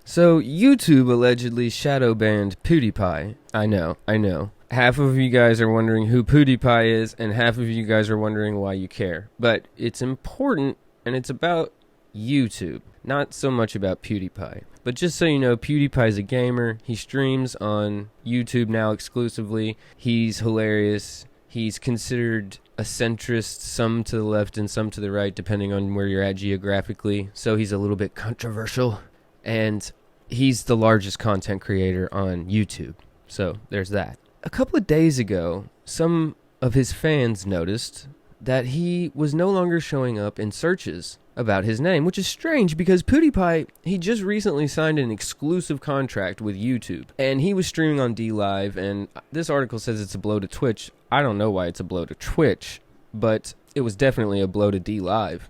So, YouTube allegedly shadow banned PewDiePie. I know. Half of you guys are wondering who PewDiePie is, and half of you guys are wondering why you care. But it's important, and it's about YouTube, not so much about PewDiePie. But just so you know, PewDiePie's a gamer. He streams on YouTube now exclusively. He's hilarious. He's considered a centrist, some to the left and some to the right, depending on where you're at geographically. So he's a little bit controversial. And he's the largest content creator on YouTube. So there's that. A couple of days ago, some of his fans noticed that he was no longer showing up in searches about his name, which is strange because PewDiePie, he just recently signed an exclusive contract with YouTube. And he was streaming on DLive, and this article says it's a blow to Twitch. I don't know why it's a blow to Twitch, but it was definitely a blow to DLive.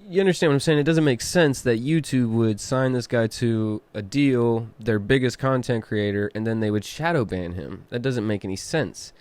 You understand what I'm saying? It doesn't make sense that YouTube would sign this guy to a deal, their biggest content creator, and then they would shadow ban him. That doesn't make any sense.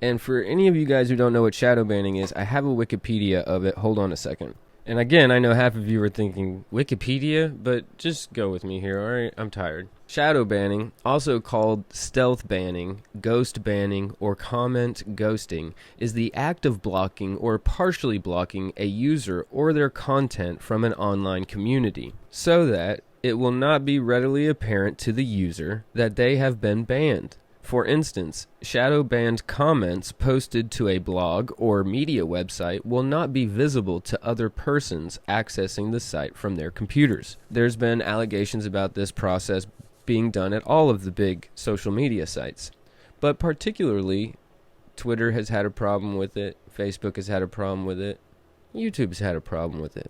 And for any of you guys who don't know what shadow banning is, I have a Wikipedia of it. Hold on a second. And again, I know half of you are thinking, Wikipedia? But just go with me here, alright? I'm tired. Shadow banning, also called stealth banning, ghost banning, or comment ghosting, is the act of blocking or partially blocking a user or their content from an online community, so that it will not be readily apparent to the user that they have been banned. For instance, shadow banned comments posted to a blog or media website will not be visible to other persons accessing the site from their computers. There's been allegations about this process being done at all of the big social media sites, but particularly Twitter has had a problem with it, Facebook has had a problem with it, YouTube's had a problem with it.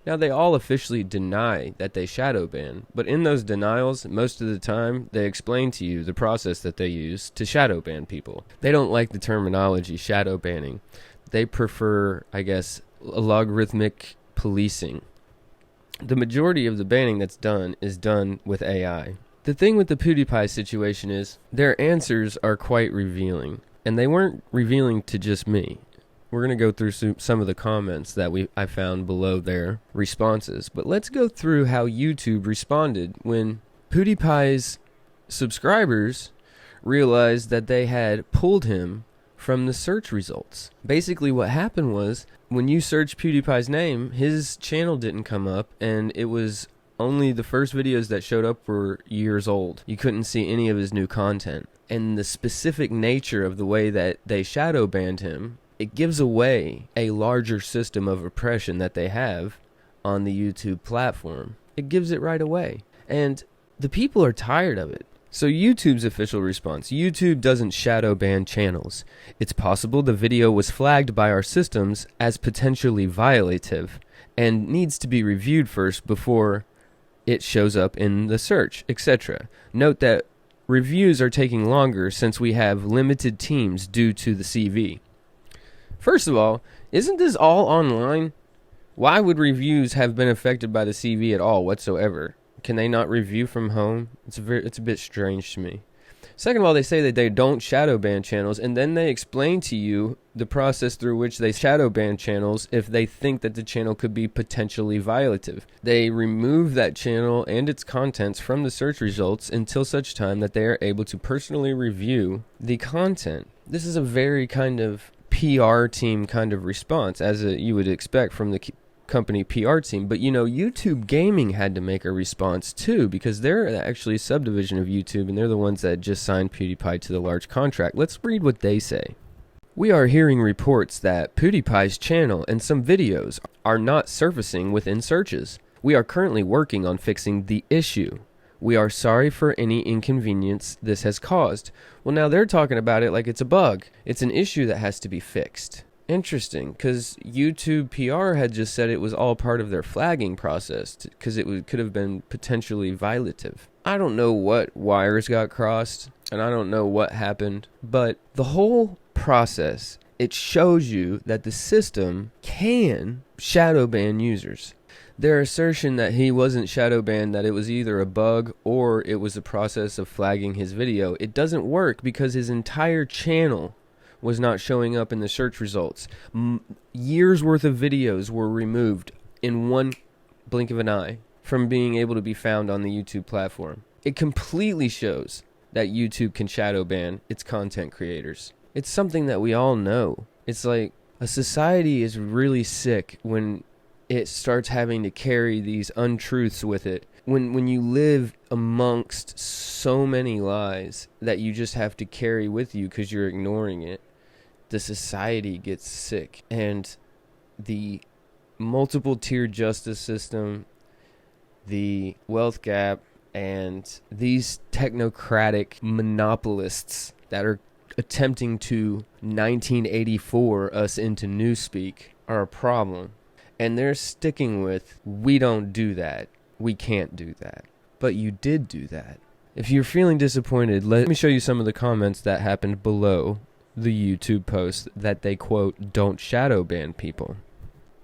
Now, they all officially deny that they shadow ban, but in those denials, most of the time, they explain to you the process that they use to shadow ban people. They don't like the terminology shadow banning. They prefer, I guess, logarithmic policing. The majority of the banning that's done is done with AI. The thing with the PewDiePie situation is their answers are quite revealing, and they weren't revealing to just me. We're going to go through some of the comments that I found below their responses. But let's go through how YouTube responded when PewDiePie's subscribers realized that they had pulled him from the search results. Basically what happened was when you search PewDiePie's name, his channel didn't come up, and it was only the first videos that showed up were years old. You couldn't see any of his new content. And the specific nature of the way that they shadow banned him, it gives away a larger system of oppression that they have on the YouTube platform. It gives it right away. And the people are tired of it. So YouTube's official response: YouTube doesn't shadow ban channels. It's possible the video was flagged by our systems as potentially violative and needs to be reviewed first before it shows up in the search, etc. Note that reviews are taking longer since we have limited teams due to the CV. First of all, isn't this all online? Why would reviews have been affected by the CV at all whatsoever? Can they not review from home? It's a bit strange to me. Second of all, they say that they don't shadow ban channels, and then they explain to you the process through which they shadow ban channels if they think that the channel could be potentially violative. They remove that channel and its contents from the search results until such time that they are able to personally review the content. This is a very kind of PR team kind of response, as you would expect from the company PR team. But you know, YouTube Gaming had to make a response too, because they're actually a subdivision of YouTube, and they're the ones that just signed PewDiePie to the large contract. Let's read what they say. We are hearing reports that PewDiePie's channel and some videos are not surfacing within searches. We are currently working on fixing the issue. We are sorry for any inconvenience this has caused. Well, now they're talking about it like it's a bug. It's an issue that has to be fixed. Interesting, because YouTube PR had just said it was all part of their flagging process, because it could have been potentially violative. I don't know what wires got crossed, and I don't know what happened, but the whole process, it shows you that the system can shadow ban users. Their assertion that he wasn't shadow banned, that it was either a bug or it was a process of flagging his video, it doesn't work because his entire channel was not showing up in the search results. Years worth of videos were removed in one blink of an eye. from being able to be found on the YouTube platform. It completely shows that YouTube can shadow ban its content creators. It's something that we all know. It's like a society is really sick when it starts having to carry these untruths with it. When you live amongst so many lies that you just have to carry with you because you're ignoring it, the society gets sick. And the multiple tier justice system, the wealth gap, and these technocratic monopolists that are attempting to 1984 us into newspeak are a problem. And they're sticking with, we don't do that. We can't do that. But you did do that. If you're feeling disappointed, let me show you some of the comments that happened below the YouTube post that they quote, don't shadow ban people.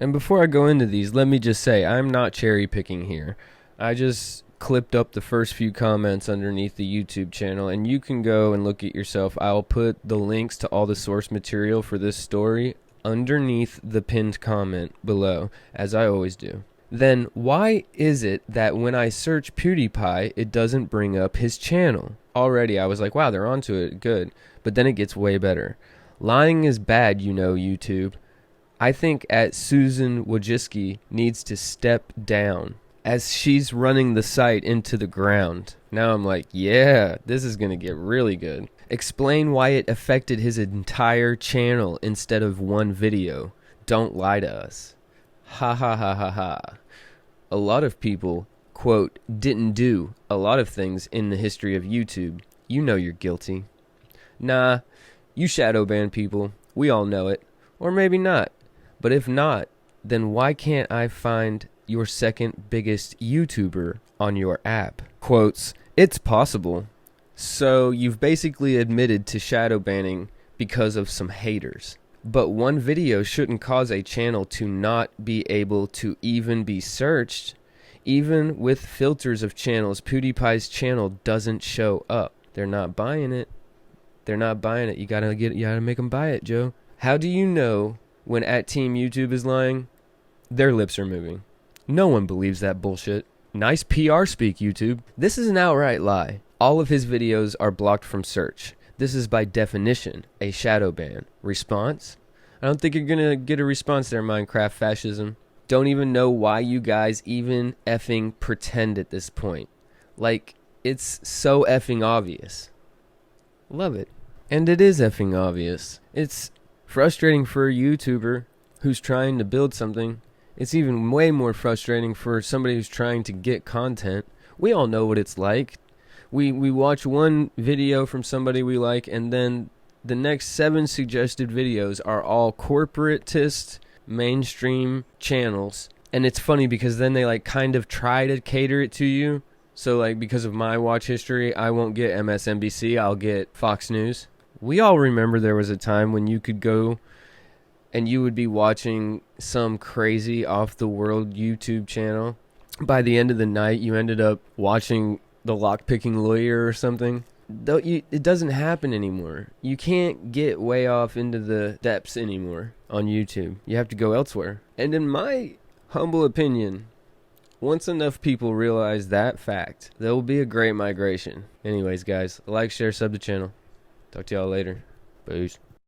And before I go into these, let me just say, I'm not cherry picking here. I just clipped up the first few comments underneath the YouTube channel, and you can go and look at yourself. I'll put the links to all the source material for this story underneath the pinned comment below, as I always do. Then why is it that when I search PewDiePie, it doesn't bring up his channel? Already I was like, wow, they're onto it, good. But then it gets way better. Lying is bad, you know, YouTube. I think Susan Wojcicki needs to step down as she's running the site into the ground. Now I'm like, yeah, this is going to get really good. Explain why it affected his entire channel instead of one video. Don't lie to us. Ha ha ha ha ha. A lot of people, quote, didn't do a lot of things in the history of YouTube. You know you're guilty. Nah, you shadow ban people. We all know it. Or maybe not. But if not, then why can't I find your second biggest YouTuber on your app? Quotes, it's possible. So you've basically admitted to shadow banning because of some haters. But one video shouldn't cause a channel to not be able to even be searched. Even with filters of channels, PewDiePie's channel doesn't show up. They're not buying it. They're not buying it. You gotta make them buy it, Joe. How do you know when @Team YouTube is lying? Their lips are moving. No one believes that bullshit. Nice PR speak, YouTube. This is an outright lie. All of his videos are blocked from search. This is by definition a shadow ban. Response? I don't think you're gonna get a response there, Minecraft fascism. Don't even know why you guys even effing pretend at this point. Like, it's so effing obvious. Love it. And it is effing obvious. It's frustrating for a YouTuber who's trying to build something. It's even way more frustrating for somebody who's trying to get content. We all know what it's like. We watch one video from somebody we like, and then the next 7 suggested videos are all corporatist, mainstream channels. And it's funny because then they like kind of try to cater it to you. So like because of my watch history, I won't get MSNBC, I'll get Fox News. We all remember there was a time when you could go and you would be watching some crazy off-the-world YouTube channel. By the end of the night, you ended up watching The Lockpicking Lawyer or something. It doesn't happen anymore. You can't get way off into the depths anymore on YouTube. You have to go elsewhere. And in my humble opinion, once enough people realize that fact, there will be a great migration. Anyways, guys, like, share, sub the channel. Talk to y'all later. Peace.